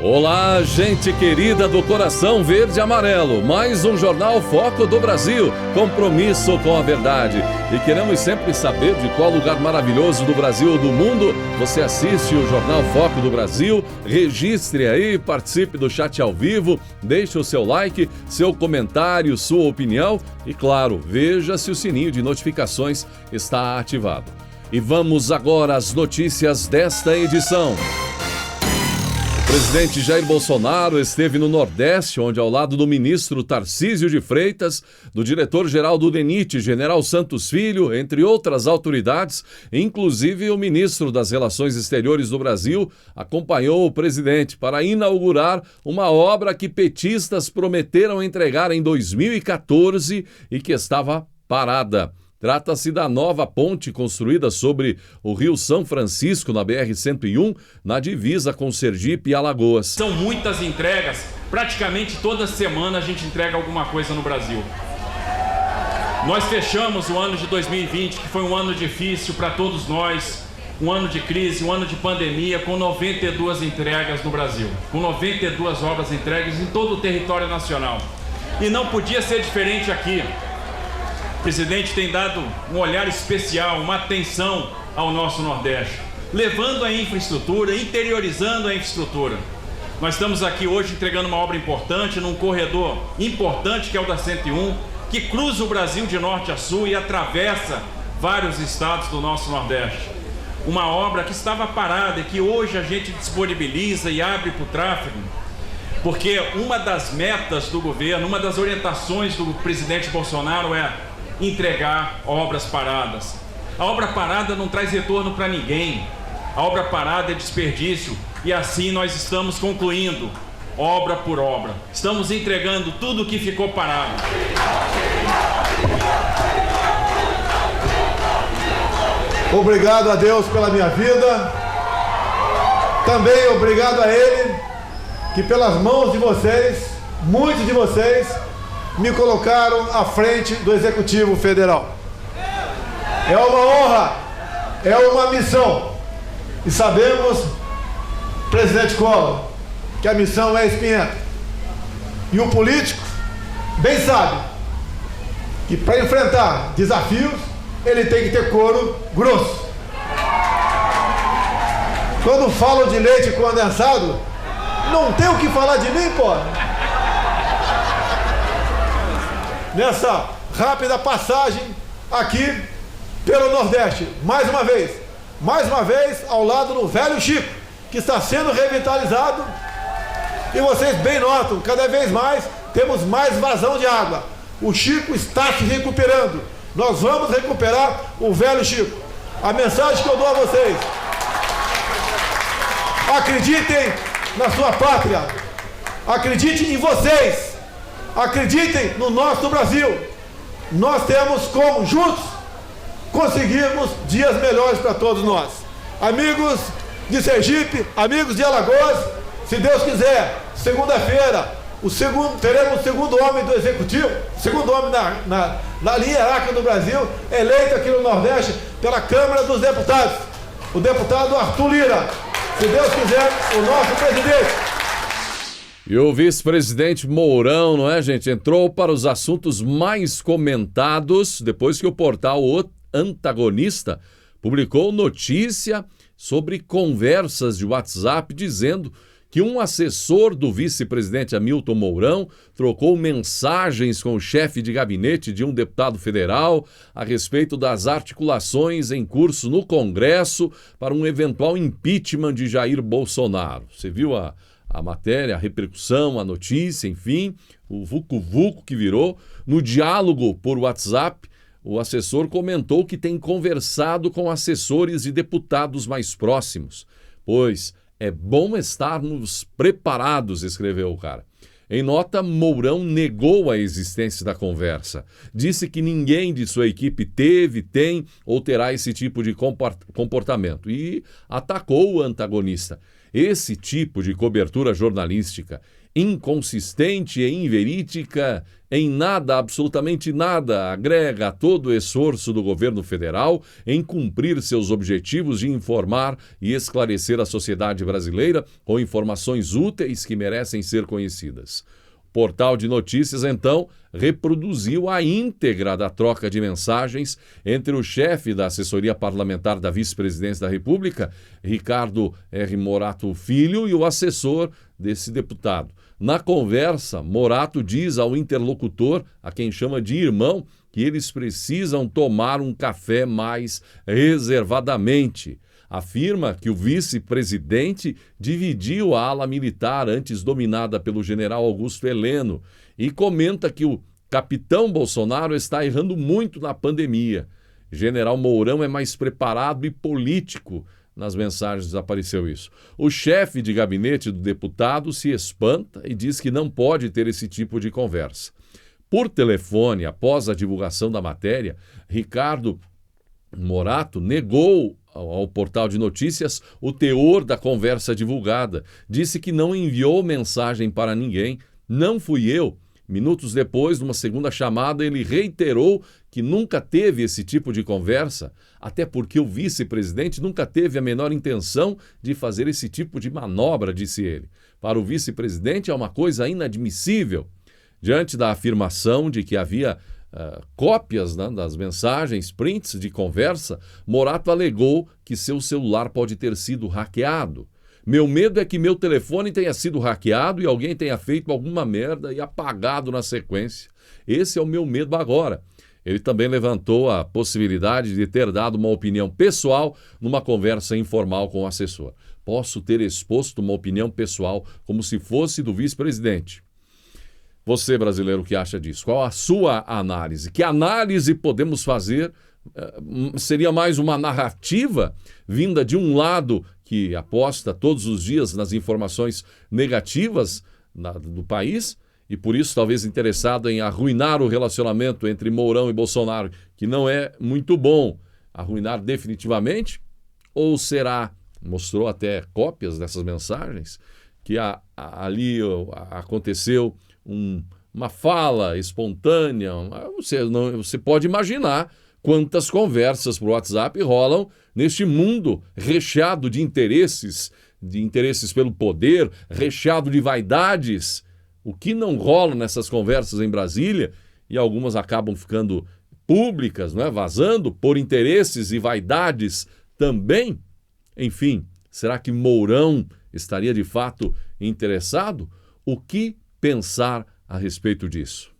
Olá, gente querida do coração verde e amarelo. Mais um Jornal Foco do Brasil. Compromisso com a verdade. E queremos sempre saber de qual lugar maravilhoso do Brasil ou do mundo você assiste o Jornal Foco do Brasil. Registre aí, participe do chat ao vivo, deixe o seu like, seu comentário, sua opinião e, claro, veja se o sininho de notificações está ativado. E vamos agora às notícias desta edição. O presidente Jair Bolsonaro esteve no Nordeste, onde ao lado do ministro Tarcísio de Freitas, do diretor-geral do DENIT, general Santos Filho, entre outras autoridades, inclusive o ministro das Relações Exteriores do Brasil, acompanhou o presidente para inaugurar uma obra que petistas prometeram entregar em 2014 e que estava parada. Trata-se da nova ponte construída sobre o Rio São Francisco, na BR-101, na divisa com Sergipe e Alagoas. São muitas entregas, praticamente toda semana a gente entrega alguma coisa no Brasil. Nós fechamos o ano de 2020, que foi um ano difícil para todos nós, um ano de crise, um ano de pandemia, com 92 entregas no Brasil, com 92 obras entregues em todo o território nacional. E não podia ser diferente aqui. O presidente tem dado um olhar especial, uma atenção ao nosso Nordeste, levando a infraestrutura, interiorizando a infraestrutura. Nós estamos aqui hoje entregando uma obra importante, num corredor importante que é o da 101, que cruza o Brasil de norte a sul e atravessa vários estados do nosso Nordeste. Uma obra que estava parada e que hoje a gente disponibiliza e abre para o tráfego, porque uma das metas do governo, uma das orientações do presidente Bolsonaro é entregar obras paradas. A obra parada não traz retorno para ninguém. A obra parada é desperdício e assim nós estamos concluindo obra por obra. Estamos entregando tudo o que ficou parado. Obrigado a Deus pela minha vida. Também obrigado a Ele, que pelas mãos de vocês, muitos de vocês, me colocaram à frente do Executivo Federal. É uma honra, é uma missão. E sabemos, presidente Collor, que a missão é espinhenta. E o político bem sabe que para enfrentar desafios, ele tem que ter couro grosso. Quando falo de leite condensado, não tem o que falar de mim, pô. Nessa rápida passagem aqui pelo Nordeste, mais uma vez ao lado do velho Chico, que está sendo revitalizado, e vocês bem notam, cada vez mais temos mais vazão de água. O Chico está se recuperando, nós vamos recuperar o velho Chico. A mensagem que eu dou a vocês: acreditem na sua pátria, acreditem em vocês, acreditem no nosso Brasil. Nós temos como juntos conseguirmos dias melhores para todos nós. Amigos de Sergipe, amigos de Alagoas, se Deus quiser, segunda-feira teremos o segundo homem do Executivo, segundo homem na linha hierárquica do Brasil, eleito aqui no Nordeste pela Câmara dos Deputados, o deputado Arthur Lira. Se Deus quiser, o nosso presidente. E o vice-presidente Mourão, não é, gente? Entrou para os assuntos mais comentados depois que o portal O Antagonista publicou notícia sobre conversas de WhatsApp dizendo que um assessor do vice-presidente Hamilton Mourão trocou mensagens com o chefe de gabinete de um deputado federal a respeito das articulações em curso no Congresso para um eventual impeachment de Jair Bolsonaro. Você viu a matéria, a repercussão, a notícia, enfim, o vucu-vucu que virou. No diálogo por WhatsApp, o assessor comentou que tem conversado com assessores de deputados mais próximos, pois é bom estarmos preparados, escreveu o cara. Em nota, Mourão negou a existência da conversa. Disse que ninguém de sua equipe teve, tem ou terá esse tipo de comportamento e atacou o antagonista. Esse tipo de cobertura jornalística, inconsistente e inverídica, em nada, absolutamente nada, agrega a todo o esforço do governo federal em cumprir seus objetivos de informar e esclarecer a sociedade brasileira com informações úteis que merecem ser conhecidas. O portal de notícias, então, reproduziu a íntegra da troca de mensagens entre o chefe da assessoria parlamentar da vice-presidência da República, Ricardo R. Morato Filho, e o assessor desse deputado. Na conversa, Morato diz ao interlocutor, a quem chama de irmão, que eles precisam tomar um café mais reservadamente. Afirma que o vice-presidente dividiu a ala militar antes dominada pelo general Augusto Heleno e comenta que o capitão Bolsonaro está errando muito na pandemia. General Mourão é mais preparado e político. Nas mensagens apareceu isso. O chefe de gabinete do deputado se espanta e diz que não pode ter esse tipo de conversa. Por telefone, após a divulgação da matéria, Ricardo Morato negou ao portal de notícias o teor da conversa divulgada. Disse que não enviou mensagem para ninguém. Não fui eu. Minutos depois, numa segunda chamada, ele reiterou que nunca teve esse tipo de conversa, até porque o vice-presidente nunca teve a menor intenção de fazer esse tipo de manobra, disse ele. Para o vice-presidente é uma coisa inadmissível. Diante da afirmação de que havia cópias, né, das mensagens, prints de conversa, Morato alegou que seu celular pode ter sido hackeado. Meu medo é que meu telefone tenha sido hackeado e alguém tenha feito alguma merda e apagado na sequência. Esse é o meu medo agora. Ele também levantou a possibilidade de ter dado uma opinião pessoal numa conversa informal com o assessor. Posso ter exposto uma opinião pessoal como se fosse do vice-presidente. Você, brasileiro, o que acha disso? Qual a sua análise? Que análise podemos fazer? Seria mais uma narrativa vinda de um lado que aposta todos os dias nas informações negativas do país e por isso talvez interessado em arruinar o relacionamento entre Mourão e Bolsonaro, que não é muito bom, arruinar definitivamente? Ou será, mostrou até cópias dessas mensagens, que ali aconteceu uma fala espontânea? Você pode imaginar quantas conversas por WhatsApp rolam neste mundo recheado de interesses pelo poder, recheado de vaidades. O que não rola nessas conversas em Brasília, e algumas acabam ficando públicas, não é? Vazando por interesses e vaidades também. Enfim, será que Mourão estaria de fato interessado? O que pensar a respeito disso?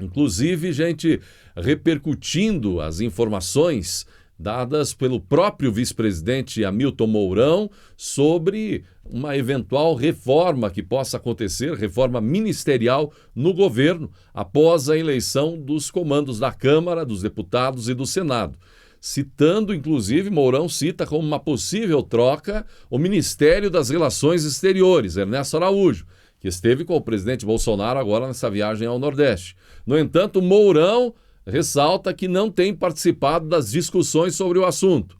Inclusive, gente repercutindo as informações dadas pelo próprio vice-presidente Hamilton Mourão sobre uma eventual reforma que possa acontecer, reforma ministerial no governo, após a eleição dos comandos da Câmara, dos deputados e do Senado. Citando, inclusive, Mourão cita como uma possível troca o Ministério das Relações Exteriores, Ernesto Araújo, que esteve com o presidente Bolsonaro agora nessa viagem ao Nordeste. No entanto, Mourão ressalta que não tem participado das discussões sobre o assunto.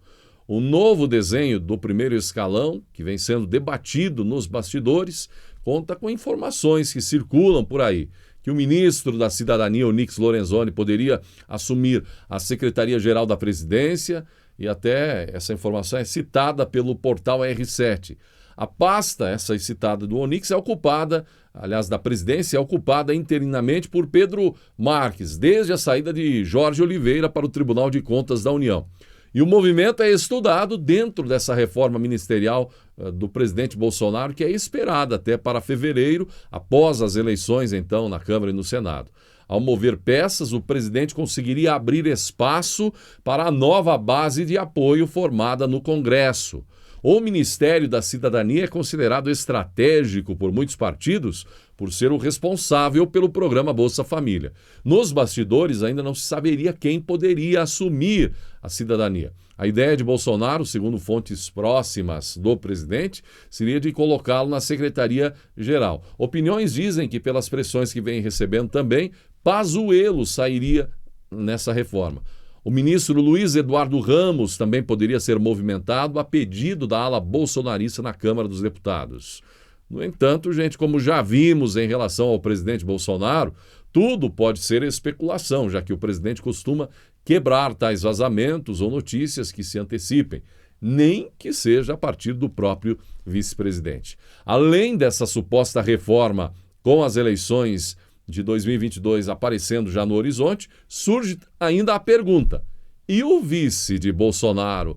O novo desenho do primeiro escalão, que vem sendo debatido nos bastidores, conta com informações que circulam por aí, que o ministro da Cidadania, Onyx Lorenzoni, poderia assumir a Secretaria-Geral da Presidência, e até essa informação é citada pelo portal R7. A pasta, essa citada do Onyx, é ocupada, aliás, da presidência, é ocupada interinamente por Pedro Marques, desde a saída de Jorge Oliveira para o Tribunal de Contas da União. E o movimento é estudado dentro dessa reforma ministerial do presidente Bolsonaro, que é esperada até para fevereiro, após as eleições, então, na Câmara e no Senado. Ao mover peças, o presidente conseguiria abrir espaço para a nova base de apoio formada no Congresso. O Ministério da Cidadania é considerado estratégico por muitos partidos por ser o responsável pelo programa Bolsa Família. Nos bastidores ainda não se saberia quem poderia assumir a cidadania. A ideia de Bolsonaro, segundo fontes próximas do presidente, seria de colocá-lo na Secretaria-Geral. Opiniões dizem que, pelas pressões que vem recebendo também, Pazuello sairia nessa reforma. O ministro Luiz Eduardo Ramos também poderia ser movimentado a pedido da ala bolsonarista na Câmara dos Deputados. No entanto, gente, como já vimos em relação ao presidente Bolsonaro, tudo pode ser especulação, já que o presidente costuma quebrar tais vazamentos ou notícias que se antecipem, nem que seja a partir do próprio vice-presidente. Além dessa suposta reforma com as eleições de 2022 aparecendo já no horizonte, surge ainda a pergunta: e o vice de Bolsonaro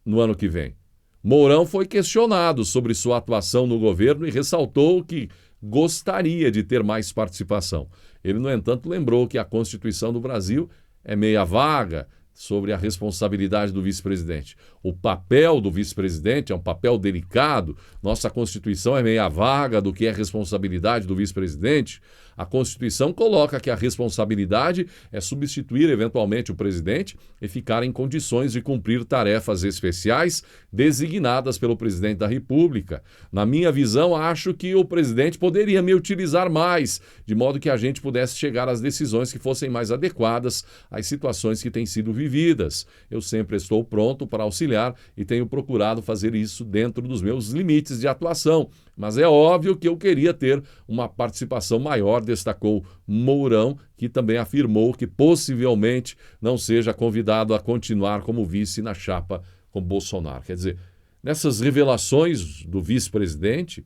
no ano que vem? Mourão foi questionado sobre sua atuação no governo e ressaltou que gostaria de ter mais participação. Ele, no entanto, lembrou que a Constituição do Brasil é meia vaga sobre a responsabilidade do vice-presidente. O papel do vice-presidente é um papel delicado. Nossa Constituição é meia vaga do que é responsabilidade do vice-presidente. A Constituição coloca que a responsabilidade é substituir eventualmente o presidente e ficar em condições de cumprir tarefas especiais designadas pelo presidente da República. Na minha visão, acho que o presidente poderia me utilizar mais, de modo que a gente pudesse chegar às decisões que fossem mais adequadas às situações que têm sido vividas. Eu sempre estou pronto para auxiliar e tenho procurado fazer isso dentro dos meus limites de atuação. Mas é óbvio que eu queria ter uma participação maior, destacou Mourão, que também afirmou que possivelmente não seja convidado a continuar como vice na chapa com Bolsonaro. Quer dizer, nessas revelações do vice-presidente,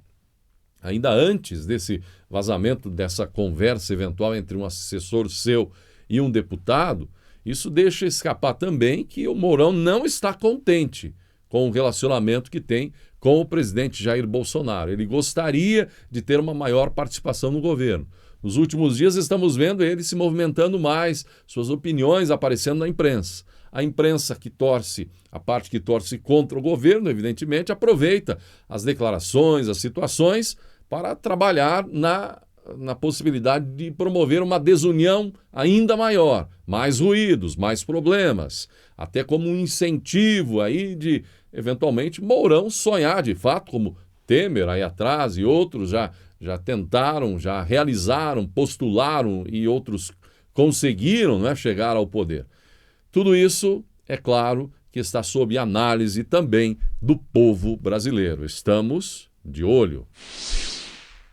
ainda antes desse vazamento, dessa conversa eventual entre um assessor seu e um deputado, isso deixa escapar também que o Mourão não está contente com o relacionamento que tem com o presidente Jair Bolsonaro. Ele gostaria de ter uma maior participação no governo. Nos últimos dias estamos vendo ele se movimentando mais, suas opiniões aparecendo na imprensa. A imprensa que torce, a parte que torce contra o governo, evidentemente, aproveita as declarações, as situações para trabalhar na possibilidade de promover uma desunião ainda maior, mais ruídos, mais problemas, até como um incentivo aí de, eventualmente, Mourão sonhar de fato, como Temer aí atrás e outros já tentaram, já realizaram, postularam e outros conseguiram, né, chegar ao poder. Tudo isso, é claro, que está sob análise também do povo brasileiro. Estamos de olho.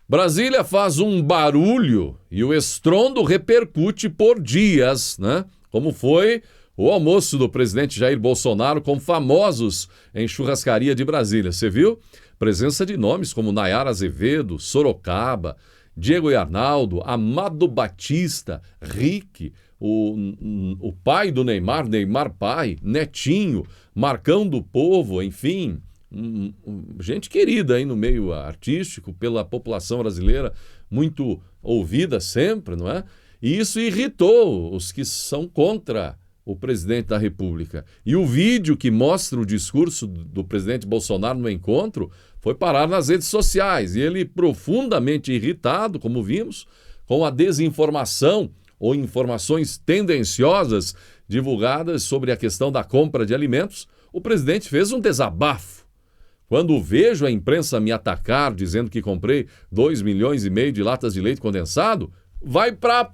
Brasília faz um barulho e o estrondo repercute por dias, né? Como foi o almoço do presidente Jair Bolsonaro com famosos em churrascaria de Brasília. Você viu? Presença de nomes como Nayara Azevedo, Sorocaba, Diego e Arnaldo, Amado Batista, Rick, o pai do Neymar, Neymar pai, Netinho, Marcão do Povo, enfim, gente querida aí no meio artístico, pela população brasileira, muito ouvida sempre, não é? E isso irritou os que são contra o presidente da República. E o vídeo que mostra o discurso do presidente Bolsonaro no encontro foi parar nas redes sociais. E ele, profundamente irritado, como vimos, com a desinformação ou informações tendenciosas divulgadas sobre a questão da compra de alimentos, o presidente fez um desabafo. Quando vejo a imprensa me atacar dizendo que comprei 2,5 milhões de latas de leite condensado, vai pra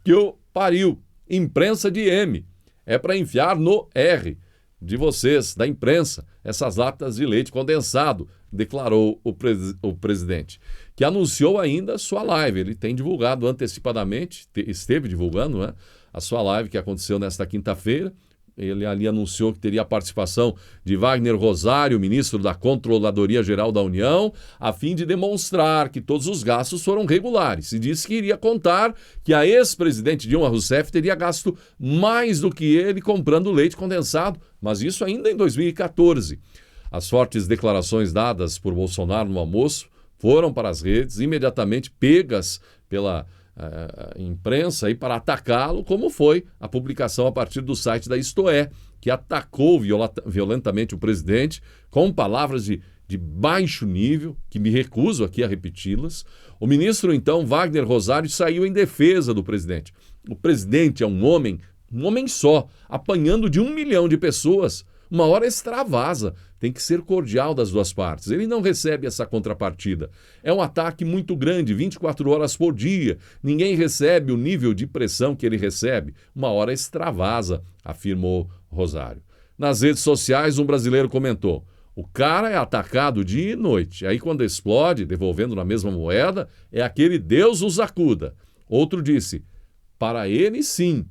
que eu pariu. Imprensa de M. É para enfiar no R de vocês, da imprensa, essas latas de leite condensado, declarou o presidente, que anunciou ainda sua live. Ele tem divulgado antecipadamente, esteve divulgando, né, a sua live que aconteceu nesta quinta-feira. Ele ali anunciou que teria a participação de Wagner Rosário, ministro da Controladoria Geral da União, a fim de demonstrar que todos os gastos foram regulares. E disse que iria contar que a ex-presidente Dilma Rousseff teria gasto mais do que ele comprando leite condensado, mas isso ainda em 2014. As fortes declarações dadas por Bolsonaro no almoço foram para as redes, imediatamente pegas pela imprensa aí para atacá-lo, como foi a publicação a partir do site da Isto É, que atacou violentamente o presidente com palavras de baixo nível, que me recuso aqui a repeti-las. O ministro, então, Wagner Rosário, saiu em defesa do presidente. O presidente é um homem só, apanhando de 1 milhão de pessoas. Uma hora extravasa, tem que ser cordial das duas partes. Ele não recebe essa contrapartida. É um ataque muito grande, 24 horas por dia. Ninguém recebe o nível de pressão que ele recebe. Uma hora extravasa, afirmou Rosário. Nas redes sociais, um brasileiro comentou: o cara é atacado dia e noite. Aí quando explode, devolvendo na mesma moeda, é aquele Deus os acuda. Outro disse: para ele sim.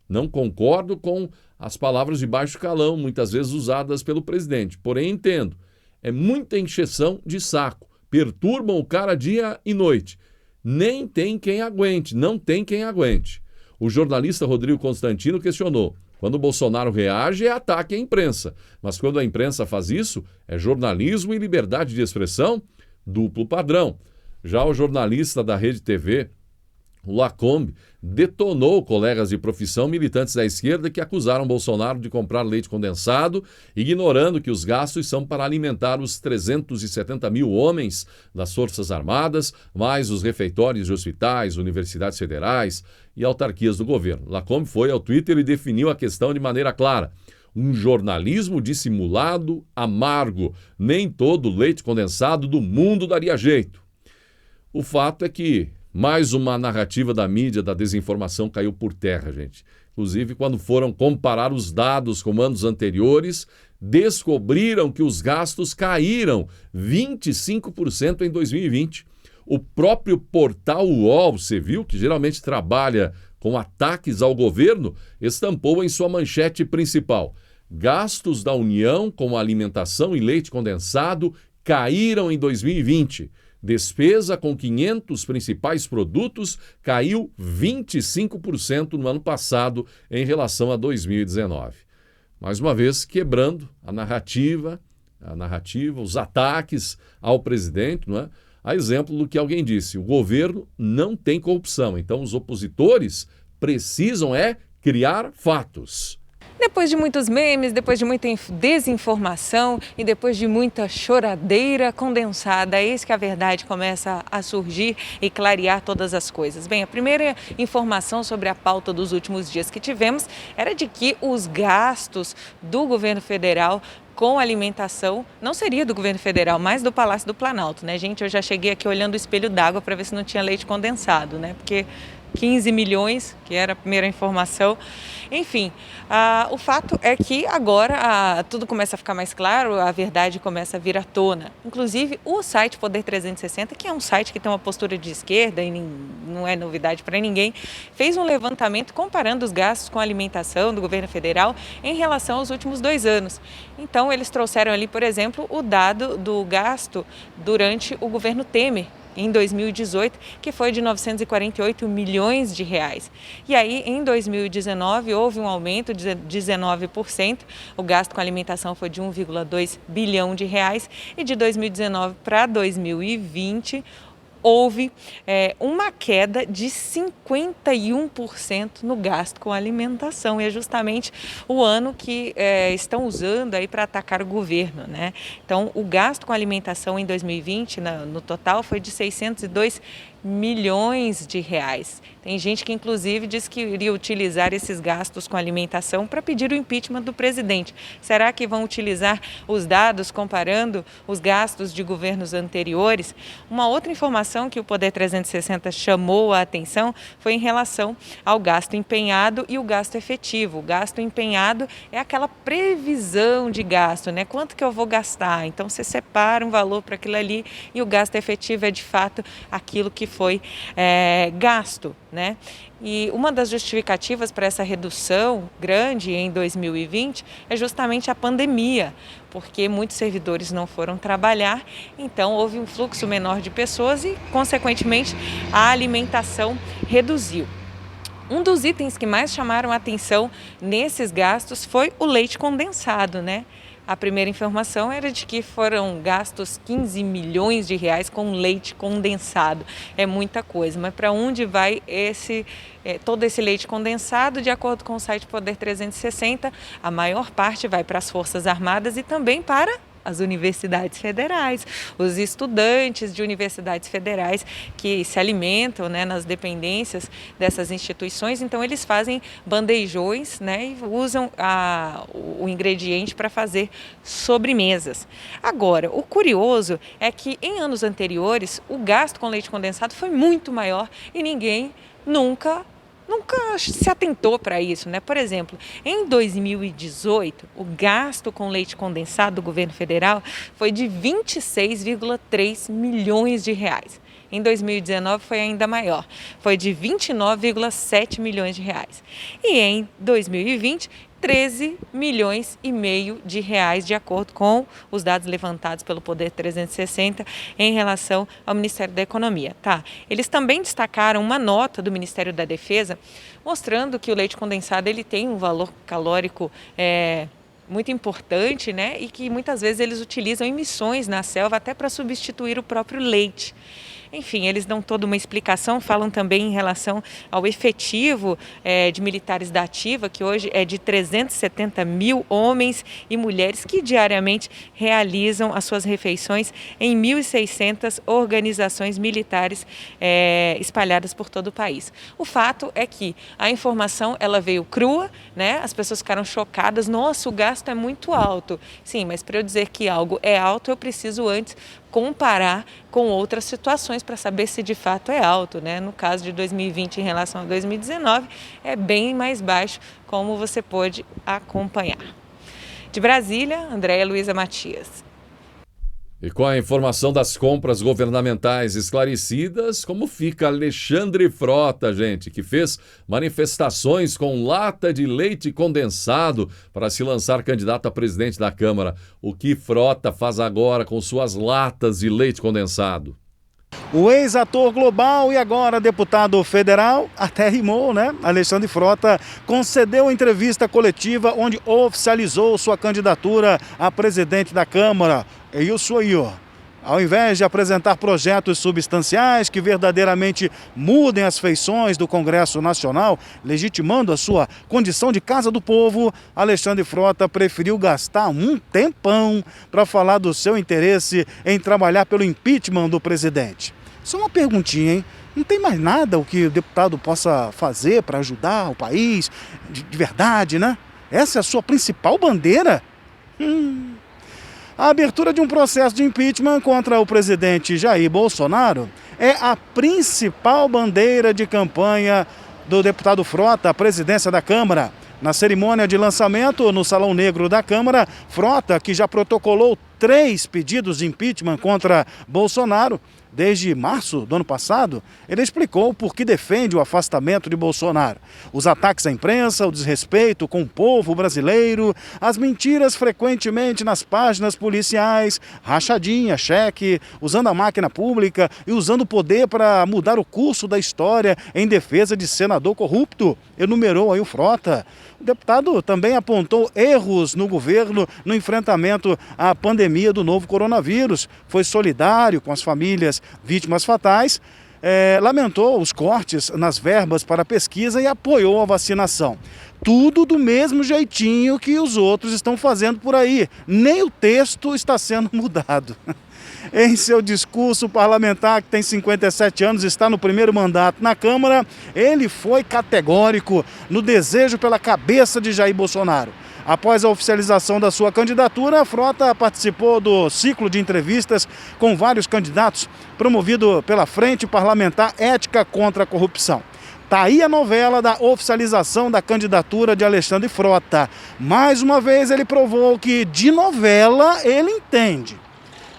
Não concordo com as palavras de baixo calão, muitas vezes usadas pelo presidente. Porém, entendo. É muita encheção de saco. Perturbam o cara dia e noite. Nem tem quem aguente, não tem quem aguente. O jornalista Rodrigo Constantino questionou: quando o Bolsonaro reage, é ataque à imprensa. Mas quando a imprensa faz isso, é jornalismo e liberdade de expressão? Duplo padrão. Já o jornalista da Rede TV, o Lacombe, detonou colegas de profissão militantes da esquerda que acusaram Bolsonaro de comprar leite condensado, ignorando que os gastos são para alimentar os 370 mil homens das Forças Armadas, mais os refeitórios de hospitais, universidades federais e autarquias do governo. Lacombe foi ao Twitter e definiu a questão de maneira clara: um jornalismo dissimulado, amargo. Nem todo leite condensado do mundo daria jeito. O fato é que mais uma narrativa da mídia da desinformação caiu por terra, gente. Inclusive, quando foram comparar os dados com anos anteriores, descobriram que os gastos caíram 25% em 2020. O próprio portal UOL, você viu, que geralmente trabalha com ataques ao governo, estampou em sua manchete principal: gastos da União com alimentação e leite condensado caíram em 2020. Despesa com 500 principais produtos caiu 25% no ano passado em relação a 2019. Mais uma vez, quebrando a narrativa, os ataques ao presidente, não é? A exemplo do que alguém disse: o governo não tem corrupção, então os opositores precisam criar fatos. Depois de muitos memes, depois de muita desinformação e depois de muita choradeira condensada, eis que a verdade começa a surgir e clarear todas as coisas. Bem, a primeira informação sobre a pauta dos últimos dias que tivemos era de que os gastos do governo federal com alimentação não seria do governo federal, mas do Palácio do Planalto, né, gente? Eu já cheguei aqui olhando o espelho d'água para ver se não tinha leite condensado, né? Porque 15 milhões, que era a primeira informação. Enfim, o fato é que agora tudo começa a ficar mais claro, a verdade começa a vir à tona. Inclusive, o site Poder 360, que é um site que tem uma postura de esquerda e não é novidade para ninguém, fez um levantamento comparando os gastos com a alimentação do governo federal em relação aos últimos 2 anos. Então, eles trouxeram ali, por exemplo, o dado do gasto durante o governo Temer, em 2018, que foi de 948 milhões de reais. E aí, em 2019, houve um aumento de 19%, o gasto com alimentação foi de 1,2 bilhão de reais, e de 2019 para 2020, houve uma queda de 51% no gasto com alimentação. E é justamente o ano que estão usando aí para atacar o governo, né? Então, o gasto com alimentação em 2020, no total, foi de 602 milhões de reais. Tem gente que, inclusive, diz que iria utilizar esses gastos com alimentação para pedir o impeachment do presidente. Será que vão utilizar os dados comparando os gastos de governos anteriores? Uma outra informação que o Poder 360 chamou a atenção foi em relação ao gasto empenhado e o gasto efetivo. O gasto empenhado é aquela previsão de gasto, né? Quanto que eu vou gastar? Então, você separa um valor para aquilo ali, e o gasto efetivo é, de fato, aquilo que foi gasto, né? E uma das justificativas para essa redução grande em 2020 é justamente a pandemia, porque muitos servidores não foram trabalhar, então houve um fluxo menor de pessoas e, consequentemente, a alimentação reduziu. Um dos itens que mais chamaram a atenção nesses gastos foi o leite condensado, né? A primeira informação era de que foram gastos 15 milhões de reais com leite condensado. É muita coisa, mas para onde vai todo esse leite condensado? De acordo com o site Poder 360, a maior parte vai para as Forças Armadas e também para as universidades federais, os estudantes de universidades federais que se alimentam, né, nas dependências dessas instituições. Então eles fazem bandejões, né, e usam o ingrediente para fazer sobremesas. Agora, o curioso é que em anos anteriores o gasto com leite condensado foi muito maior e ninguém nunca se atentou para isso, né? Por exemplo, em 2018, o gasto com leite condensado do governo federal foi de 26,3 milhões de reais. Em 2019 foi ainda maior, foi de 29,7 milhões de reais. E em 2020, 13 milhões e meio de reais, de acordo com os dados levantados pelo Poder 360 em relação ao Ministério da Economia. Eles também destacaram uma nota do Ministério da Defesa mostrando que o leite condensado ele tem um valor calórico muito importante, né? E que muitas vezes eles utilizam em missões na selva até para substituir o próprio leite. Enfim, eles dão toda uma explicação, falam também em relação ao efetivo de militares da ativa, que hoje é de 370 mil homens e mulheres que diariamente realizam as suas refeições em 1.600 organizações militares espalhadas por todo o país. O fato é que a informação ela veio crua, né? As pessoas ficaram chocadas, nossa, o gasto é muito alto. Sim, mas para eu dizer que algo é alto, eu preciso antes comparar com outras situações para saber se de fato é alto, né? No caso de 2020 em relação a 2019, é bem mais baixo, como você pôde acompanhar. De Brasília, Andréia Luiza Matias. E com a informação das compras governamentais esclarecidas, como fica Alexandre Frota, gente, que fez manifestações com lata de leite condensado para se lançar candidato a presidente da Câmara. O que Frota faz agora com suas latas de leite condensado? O ex-ator global e agora deputado federal, até rimou, né? Alexandre Frota concedeu entrevista coletiva onde oficializou sua candidatura a presidente da Câmara. É isso aí, ó. Ao invés de apresentar projetos substanciais que verdadeiramente mudem as feições do Congresso Nacional, legitimando a sua condição de Casa do Povo, Alexandre Frota preferiu gastar um tempão para falar do seu interesse em trabalhar pelo impeachment do presidente. Só uma perguntinha, hein? Não tem mais nada o que o deputado possa fazer para ajudar o país de verdade, né? Essa é a sua principal bandeira? A abertura de um processo de impeachment contra o presidente Jair Bolsonaro é a principal bandeira de campanha do deputado Frota à presidência da Câmara. Na cerimônia de lançamento no Salão Negro da Câmara, Frota, que já protocolou 3 pedidos de impeachment contra Bolsonaro, desde março do ano passado, ele explicou por que defende o afastamento de Bolsonaro. Os ataques à imprensa, o desrespeito com o povo brasileiro, as mentiras frequentemente nas páginas policiais, rachadinha, cheque, usando a máquina pública e usando o poder para mudar o curso da história em defesa de senador corrupto, enumerou aí o Frota. O deputado também apontou erros no governo no enfrentamento à pandemia do novo coronavírus. Foi solidário com as famílias vítimas fatais, lamentou os cortes nas verbas para pesquisa e apoiou a vacinação. Tudo do mesmo jeitinho que os outros estão fazendo por aí. Nem o texto está sendo mudado. Em seu discurso parlamentar, que tem 57 anos, está no primeiro mandato na Câmara, ele foi categórico no desejo pela cabeça de Jair Bolsonaro. Após a oficialização da sua candidatura, Frota participou do ciclo de entrevistas com vários candidatos, promovido pela Frente Parlamentar Ética contra a Corrupção. Tá aí a novela da oficialização da candidatura de Alexandre Frota. Mais uma vez ele provou que de novela ele entende.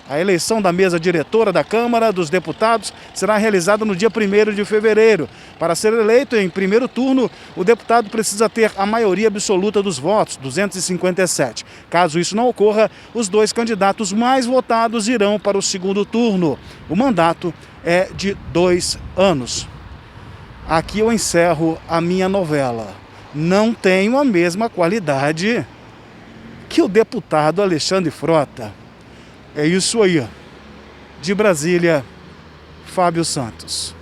A eleição da mesa diretora da Câmara dos Deputados será realizada no dia 1º de fevereiro. Para ser eleito em primeiro turno, o deputado precisa ter a maioria absoluta dos votos, 257. Caso isso não ocorra, os 2 candidatos mais votados irão para o segundo turno. O mandato é de 2 anos. Aqui eu encerro a minha novela. Não tenho a mesma qualidade que o deputado Alexandre Frota. É isso aí. De Brasília, Fábio Santos.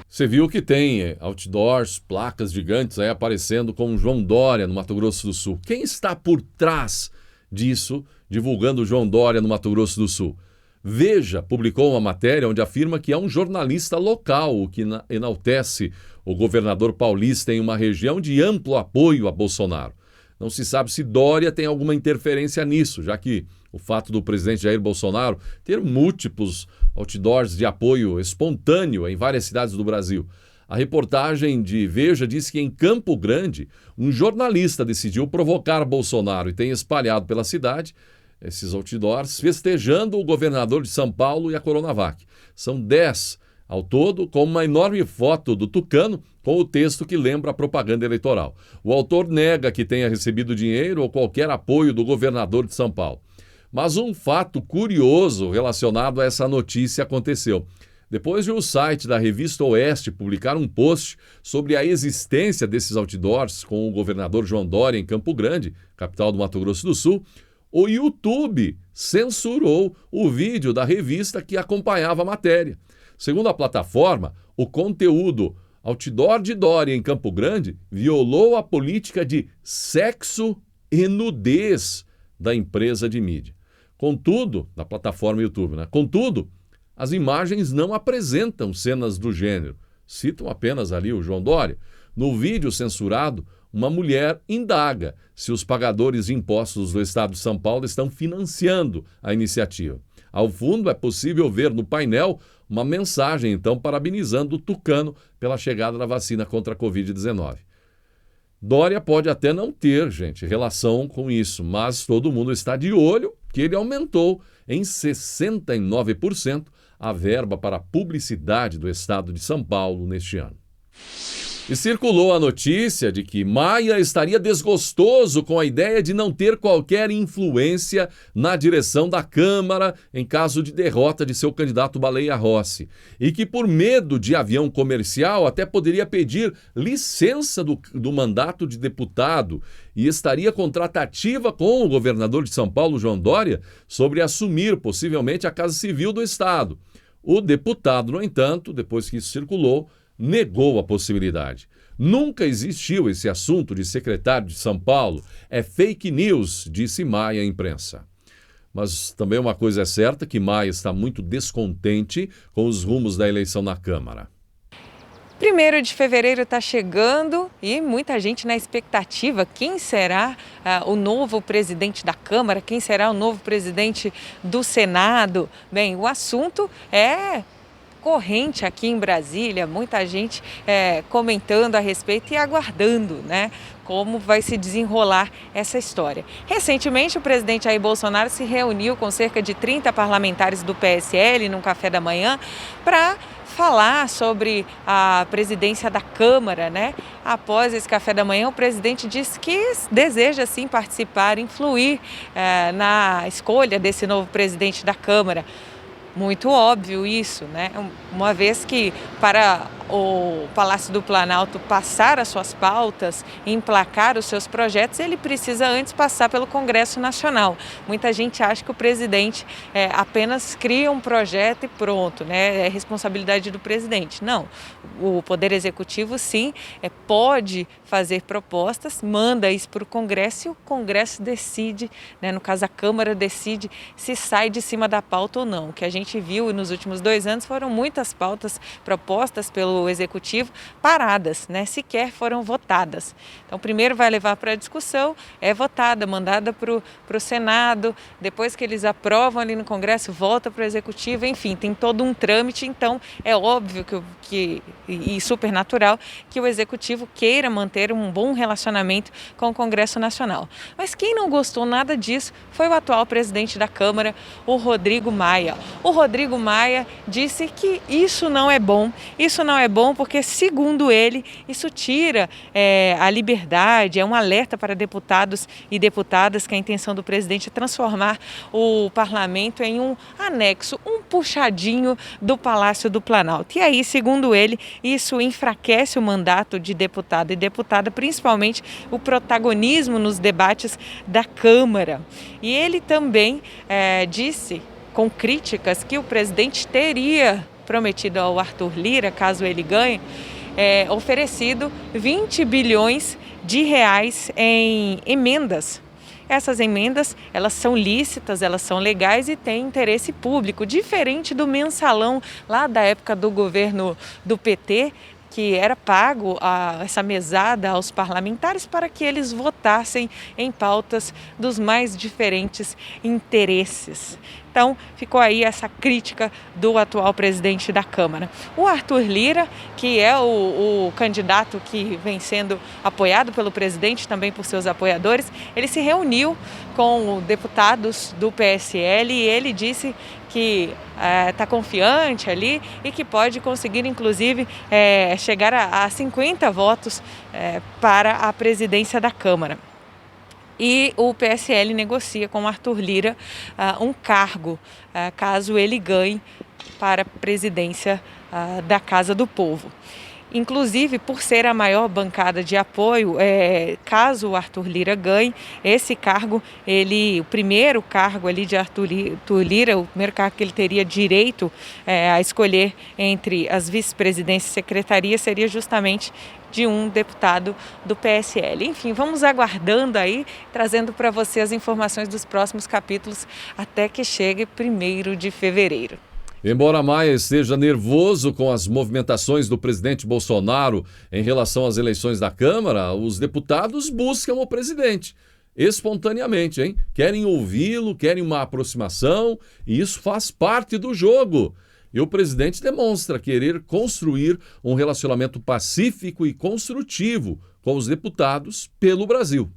Você viu que tem outdoors, placas gigantes aí aparecendo com João Dória no Mato Grosso do Sul. Quem está por trás disso, divulgando João Dória no Mato Grosso do Sul. Veja publicou uma matéria onde afirma que é um jornalista local o que enaltece o governador paulista em uma região de amplo apoio a Bolsonaro. Não se sabe se Dória tem alguma interferência nisso, já que o fato do presidente Jair Bolsonaro ter múltiplos outdoors de apoio espontâneo em várias cidades do Brasil. A reportagem de Veja diz que em Campo Grande, um jornalista decidiu provocar Bolsonaro e tem espalhado pela cidade esses outdoors festejando o governador de São Paulo e a Coronavac. São 10 ao todo, com uma enorme foto do Tucano com o texto que lembra a propaganda eleitoral. O autor nega que tenha recebido dinheiro ou qualquer apoio do governador de São Paulo. Mas um fato curioso relacionado a essa notícia aconteceu. Depois de o site da Revista Oeste publicar um post sobre a existência desses outdoors com o governador João Dória em Campo Grande, capital do Mato Grosso do Sul, o YouTube censurou o vídeo da revista que acompanhava a matéria. Segundo a plataforma, o conteúdo outdoor de Dória em Campo Grande violou a política de sexo e nudez da empresa de mídia. Contudo, na plataforma YouTube, Contudo, as imagens não apresentam cenas do gênero. Citam apenas ali o João Dória. No vídeo censurado, uma mulher indaga se os pagadores de impostos do estado de São Paulo estão financiando a iniciativa. Ao fundo, é possível ver no painel uma mensagem, então, parabenizando o Tucano pela chegada da vacina contra a Covid-19. Dória pode até não ter, relação com isso, mas todo mundo está de olho que ele aumentou em 69% a verba para a publicidade do estado de São Paulo neste ano. E circulou a notícia de que Maia estaria desgostoso com a ideia de não ter qualquer influência na direção da Câmara em caso de derrota de seu candidato Baleia Rossi. E que, por medo de avião comercial, até poderia pedir licença do mandato de deputado e estaria com tratativa com o governador de São Paulo, João Dória, sobre assumir possivelmente a Casa Civil do Estado. O deputado, no entanto, depois que isso circulou, negou a possibilidade. Nunca existiu esse assunto de secretário de São Paulo. É fake news, disse Maia à imprensa. Mas também uma coisa é certa, que Maia está muito descontente com os rumos da eleição na Câmara. 1º de fevereiro está chegando e muita gente na expectativa. Quem será o novo presidente da Câmara? Quem será o novo presidente do Senado? Bem, o assunto é corrente aqui em Brasília, muita gente comentando a respeito e aguardando, como vai se desenrolar essa história. Recentemente, o presidente Jair Bolsonaro se reuniu com cerca de 30 parlamentares do PSL num café da manhã para falar sobre a presidência da Câmara, Após esse café da manhã, o presidente disse que deseja sim participar, influir na escolha desse novo presidente da Câmara. Muito óbvio isso, Uma vez que para o Palácio do Planalto passar as suas pautas, emplacar os seus projetos, ele precisa antes passar pelo Congresso Nacional. Muita gente acha que o presidente apenas cria um projeto e pronto, É responsabilidade do presidente. Não, o Poder Executivo sim pode fazer propostas, manda isso para o Congresso e o Congresso decide, no caso a Câmara decide se sai de cima da pauta ou não. O que a gente viu nos últimos 2 anos foram muitas pautas propostas pelo Executivo paradas, sequer foram votadas. Então, primeiro vai levar para a discussão, é votada, mandada para o Senado, depois que eles aprovam ali no Congresso, volta para o Executivo, enfim, tem todo um trâmite. Então, é óbvio e super natural que o Executivo queira manter um bom relacionamento com o Congresso Nacional. Mas quem não gostou nada disso foi o atual presidente da Câmara, o Rodrigo Maia. O Rodrigo Maia disse que isso não é bom porque, segundo ele, isso tira a liberdade, é um alerta para deputados e deputadas que a intenção do presidente é transformar o parlamento em um anexo, um puxadinho do Palácio do Planalto. E aí, segundo ele, isso enfraquece o mandato de deputado e deputada, principalmente o protagonismo nos debates da Câmara. E ele também disse, com críticas, que o presidente teria prometido ao Arthur Lira, caso ele ganhe, oferecido 20 bilhões de reais em emendas. essas emendas, elas são lícitas, elas são legais e têm interesse público, diferente do mensalão lá da época do governo do PT, que era pago essa mesada aos parlamentares para que eles votassem em pautas dos mais diferentes interesses. Então, ficou aí essa crítica do atual presidente da Câmara. O Arthur Lira, que é o candidato que vem sendo apoiado pelo presidente, também por seus apoiadores, ele se reuniu com deputados do PSL e ele disse que está confiante ali e que pode conseguir, inclusive, chegar a 50 votos para a presidência da Câmara. E o PSL negocia com o Arthur Lira um cargo, caso ele ganhe para a presidência da Casa do Povo. Inclusive, por ser a maior bancada de apoio, caso o Arthur Lira ganhe, esse cargo, o primeiro cargo ali de Arthur Lira, o primeiro cargo que ele teria direito a escolher entre as vice-presidências e secretarias seria justamente de um deputado do PSL. Enfim, vamos aguardando aí, trazendo para você as informações dos próximos capítulos até que chegue 1º de fevereiro. Embora Maia esteja nervoso com as movimentações do presidente Bolsonaro em relação às eleições da Câmara, os deputados buscam o presidente espontaneamente, hein? Querem ouvi-lo, querem uma aproximação e isso faz parte do jogo. E o presidente demonstra querer construir um relacionamento pacífico e construtivo com os deputados pelo Brasil.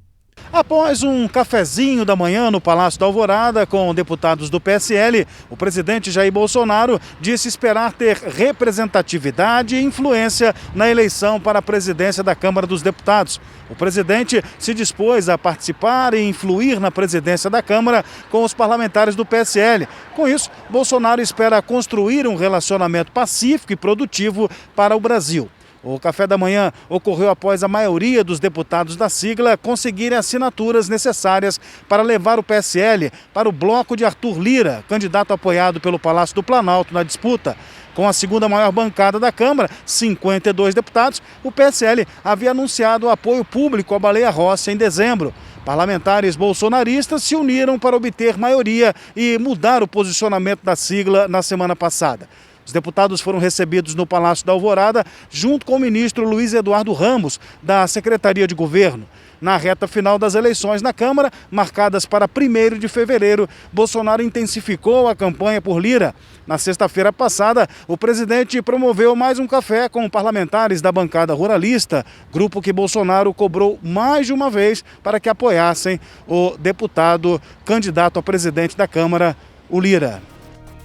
Após um cafezinho da manhã no Palácio da Alvorada com deputados do PSL, o presidente Jair Bolsonaro disse esperar ter representatividade e influência na eleição para a presidência da Câmara dos Deputados. O presidente se dispôs a participar e influir na presidência da Câmara com os parlamentares do PSL. Com isso, Bolsonaro espera construir um relacionamento pacífico e produtivo para o Brasil. O café da manhã ocorreu após a maioria dos deputados da sigla conseguirem assinaturas necessárias para levar o PSL para o bloco de Arthur Lira, candidato apoiado pelo Palácio do Planalto na disputa. Com a segunda maior bancada da Câmara, 52 deputados, o PSL havia anunciado o apoio público à Baleia Rossi em dezembro. Parlamentares bolsonaristas se uniram para obter maioria e mudar o posicionamento da sigla na semana passada. Os deputados foram recebidos no Palácio da Alvorada junto com o ministro Luiz Eduardo Ramos, da Secretaria de Governo. Na reta final das eleições na Câmara, marcadas para 1º de fevereiro, Bolsonaro intensificou a campanha por Lira. Na sexta-feira passada, o presidente promoveu mais um café com parlamentares da bancada ruralista, grupo que Bolsonaro cobrou mais de uma vez para que apoiassem o deputado candidato a presidente da Câmara, o Lira.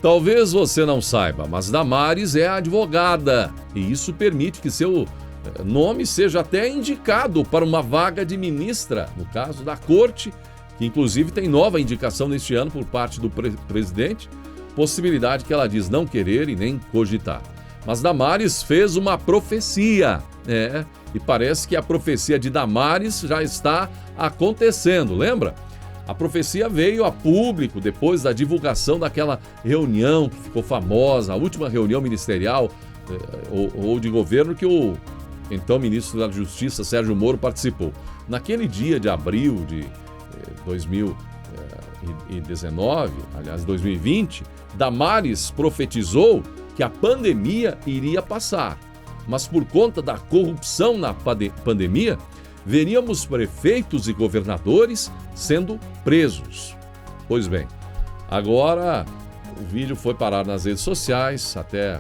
Talvez você não saiba, mas Damares é advogada e isso permite que seu nome seja até indicado para uma vaga de ministra, no caso da Corte, que inclusive tem nova indicação neste ano por parte do presidente, possibilidade que ela diz não querer e nem cogitar. Mas Damares fez uma profecia, e parece que a profecia de Damares já está acontecendo, lembra? A profecia veio a público depois da divulgação daquela reunião que ficou famosa, a última reunião ministerial ou de governo que o então ministro da Justiça, Sérgio Moro, participou. Naquele dia de abril de 2020, Damares profetizou que a pandemia iria passar, mas por conta da corrupção na pandemia, veríamos prefeitos e governadores sendo presos. Pois bem, agora o vídeo foi parar nas redes sociais, até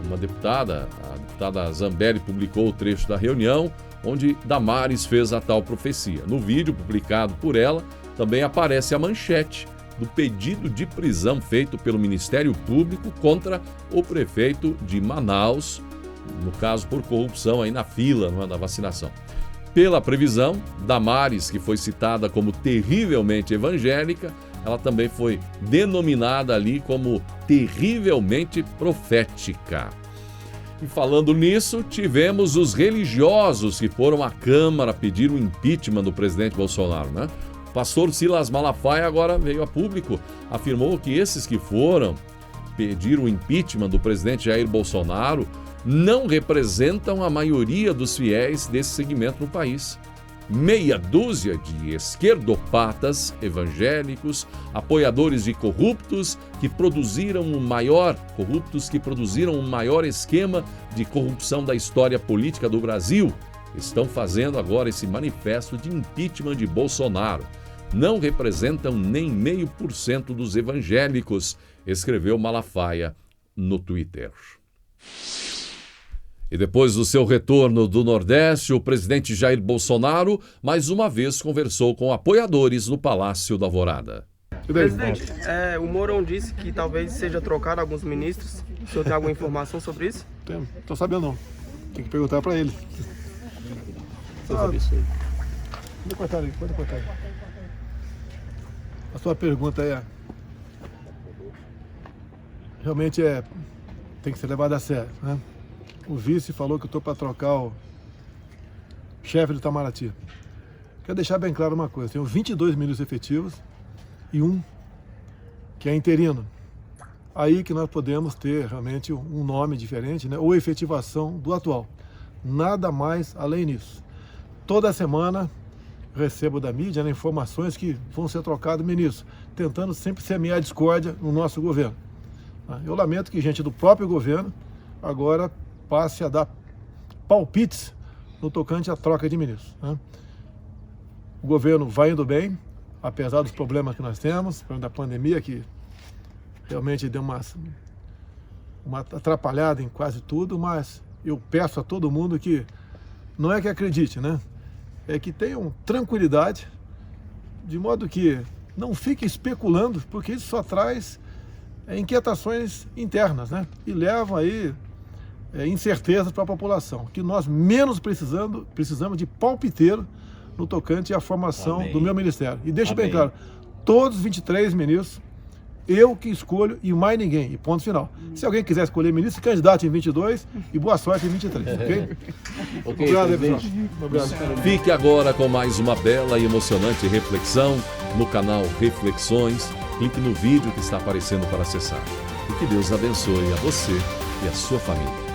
uma deputada, a deputada Zambelli, publicou o trecho da reunião onde Damares fez a tal profecia. No vídeo publicado por ela, também aparece a manchete do pedido de prisão feito pelo Ministério Público contra o prefeito de Manaus, no caso por corrupção aí na fila da vacinação. Pela previsão, Damares, que foi citada como terrivelmente evangélica, ela também foi denominada ali como terrivelmente profética. E falando nisso, tivemos os religiosos que foram à Câmara pedir o impeachment do presidente Bolsonaro, né? O pastor Silas Malafaia agora veio a público, afirmou que esses que foram pedir o impeachment do presidente Jair Bolsonaro não representam a maioria dos fiéis desse segmento no país. meia dúzia de esquerdopatas evangélicos, apoiadores de corruptos que produziram o maior esquema de corrupção da história política do Brasil, estão fazendo agora esse manifesto de impeachment de Bolsonaro. Não representam nem 0,5% dos evangélicos, escreveu Malafaia no Twitter. E depois do seu retorno do Nordeste, o presidente Jair Bolsonaro mais uma vez conversou com apoiadores no Palácio da Alvorada. Presidente, o Mourão disse que talvez seja trocado alguns ministros. O senhor tem alguma informação sobre isso? Não estou sabendo não. Tem que perguntar para ele. Pode cortar aí, pode cortar aí. A sua pergunta realmente tem que ser levada a sério, né? O vice falou que eu estou para trocar o chefe do Itamaraty. Quero deixar bem claro uma coisa, tenho 22 ministros efetivos e um que é interino. Aí que nós podemos ter realmente um nome diferente, né? Ou efetivação do atual. Nada mais além disso. Toda semana recebo da mídia, né, informações que vão ser trocados ministros, tentando sempre semear discórdia no nosso governo. Eu lamento que gente do próprio governo agora passe a dar palpites no tocante à troca de ministros, né? O governo vai indo bem, apesar dos problemas que nós temos, da pandemia, que realmente deu uma atrapalhada em quase tudo, mas eu peço a todo mundo que não é que acredite, né? É que tenham tranquilidade, de modo que não fiquem especulando, porque isso só traz inquietações internas, né? E leva aí incertezas para a população, que nós menos precisamos de palpiteiro no tocante à formação do meu ministério. E deixo bem claro, todos os 23 ministros, eu que escolho e mais ninguém, e ponto final. Se alguém quiser escolher ministro, candidato em 22 e boa sorte em 23, ok? Obrigado, pessoal. Obrigado. Fique agora com mais uma bela e emocionante reflexão no canal Reflexões. Clique no vídeo que está aparecendo para acessar. E que Deus abençoe a você e a sua família.